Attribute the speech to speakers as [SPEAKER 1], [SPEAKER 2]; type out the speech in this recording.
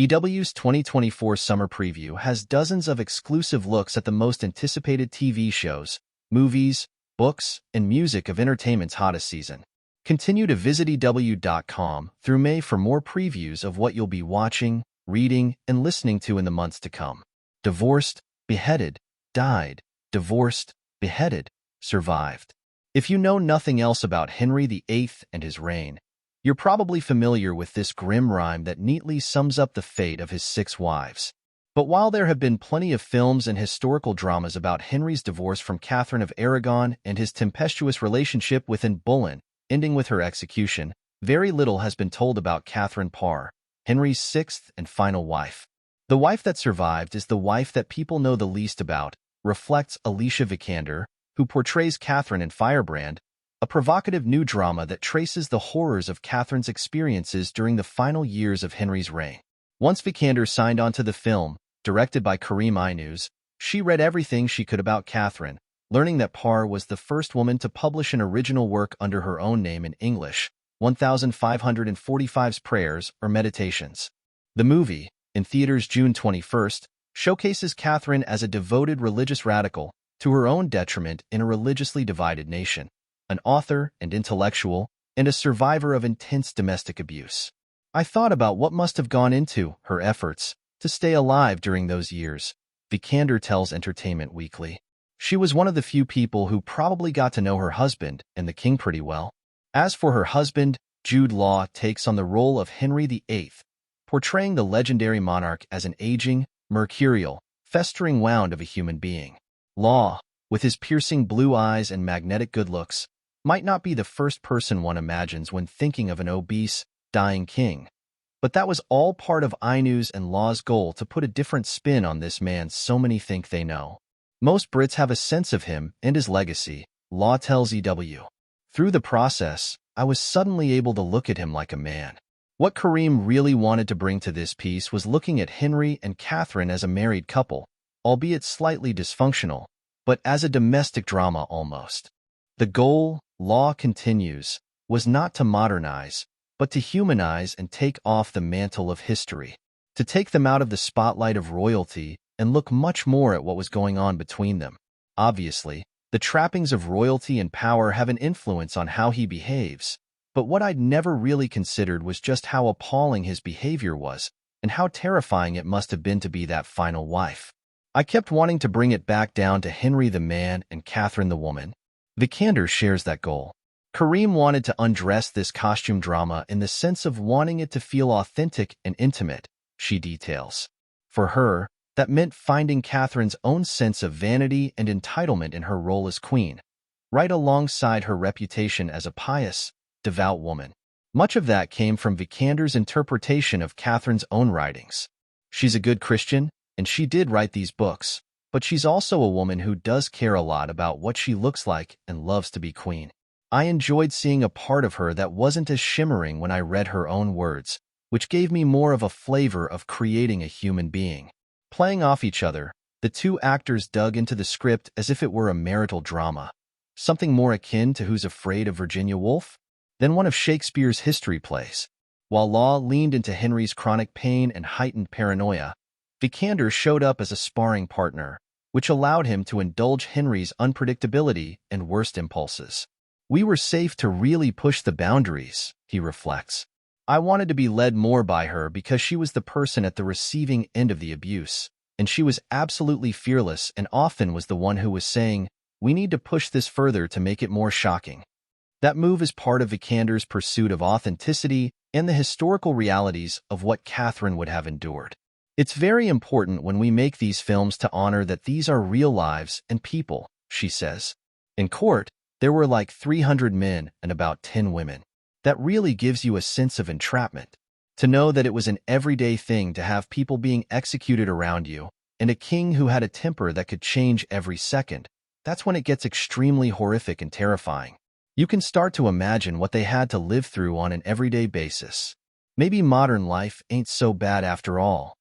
[SPEAKER 1] EW's 2024 summer preview has dozens of exclusive looks at the most anticipated TV shows, movies, books, and music of entertainment's hottest season. Continue to visit EW.com through May for more previews of what you'll be watching, reading, and listening to in the months to come. Divorced, beheaded, died, divorced, beheaded, survived. If you know nothing else about Henry VIII and his reign, you're probably familiar with this grim rhyme that neatly sums up the fate of his 6 wives. But while there have been plenty of films and historical dramas about Henry's divorce from Catherine of Aragon and his tempestuous relationship with Anne Boleyn, ending with her execution, very little has been told about Catherine Parr, Henry's 6th and final wife. The wife that survived is the wife that people know the least about, reflects Alicia Vikander, who portrays Catherine in Firebrand, a provocative new drama that traces the horrors of Catherine's experiences during the final years of Henry's reign. Once Vikander signed on to the film, directed by Karim Inus, she read everything she could about Catherine, learning that Parr was the first woman to publish an original work under her own name in English, 1545's Prayers or Meditations. The movie, in theaters June 21st, showcases Catherine as a devoted religious radical, to her own detriment in a religiously divided nation, an author and intellectual, and a survivor of intense domestic abuse. I thought about what must have gone into her efforts to stay alive during those years, Vikander tells Entertainment Weekly. She was one of the few people who probably got to know her husband and the king pretty well. As for her husband, Jude Law takes on the role of Henry VIII, portraying the legendary monarch as an aging, mercurial, festering wound of a human being. Law, with his piercing blue eyes and magnetic good looks, might not be the first person one imagines when thinking of an obese, dying king. But that was all part of Inus and Law's goal to put a different spin on this man so many think they know. Most Brits have a sense of him and his legacy, Law tells EW. Through the process, I was suddenly able to look at him like a man. What Karim really wanted to bring to this piece was looking at Henry and Catherine as a married couple, albeit slightly dysfunctional, but as a domestic drama almost. The goal, Law continues, was not to modernize, but to humanize and take off the mantle of history, to take them out of the spotlight of royalty and look much more at what was going on between them. Obviously, the trappings of royalty and power have an influence on how he behaves, but what I'd never really considered was just how appalling his behavior was and how terrifying it must have been to be that final wife. I kept wanting to bring it back down to Henry the man and Catherine the woman. Vikander shares that goal. Karim wanted to undress this costume drama in the sense of wanting it to feel authentic and intimate, she details. For her, that meant finding Catherine's own sense of vanity and entitlement in her role as queen, right alongside her reputation as a pious, devout woman. Much of that came from Vikander's interpretation of Catherine's own writings. She's a good Christian, and she did write these books, but she's also a woman who does care a lot about what she looks like and loves to be queen. I enjoyed seeing a part of her that wasn't as shimmering when I read her own words, which gave me more of a flavor of creating a human being. Playing off each other, the two actors dug into the script as if it were a marital drama, something more akin to Who's Afraid of Virginia Woolf than one of Shakespeare's history plays. While Law leaned into Henry's chronic pain and heightened paranoia, Vikander showed up as a sparring partner, which allowed him to indulge Henry's unpredictability and worst impulses. We were safe to really push the boundaries, he reflects. I wanted to be led more by her because she was the person at the receiving end of the abuse, and she was absolutely fearless and often was the one who was saying, "We need to push this further to make it more shocking." That move is part of Vikander's pursuit of authenticity and the historical realities of what Catherine would have endured. It's very important when we make these films to honor that these are real lives and people, she says. In court, there were like 300 men and about 10 women. That really gives you a sense of entrapment. To know that it was an everyday thing to have people being executed around you, and a king who had a temper that could change every second, that's when it gets extremely horrific and terrifying. You can start to imagine what they had to live through on an everyday basis. Maybe modern life ain't so bad after all.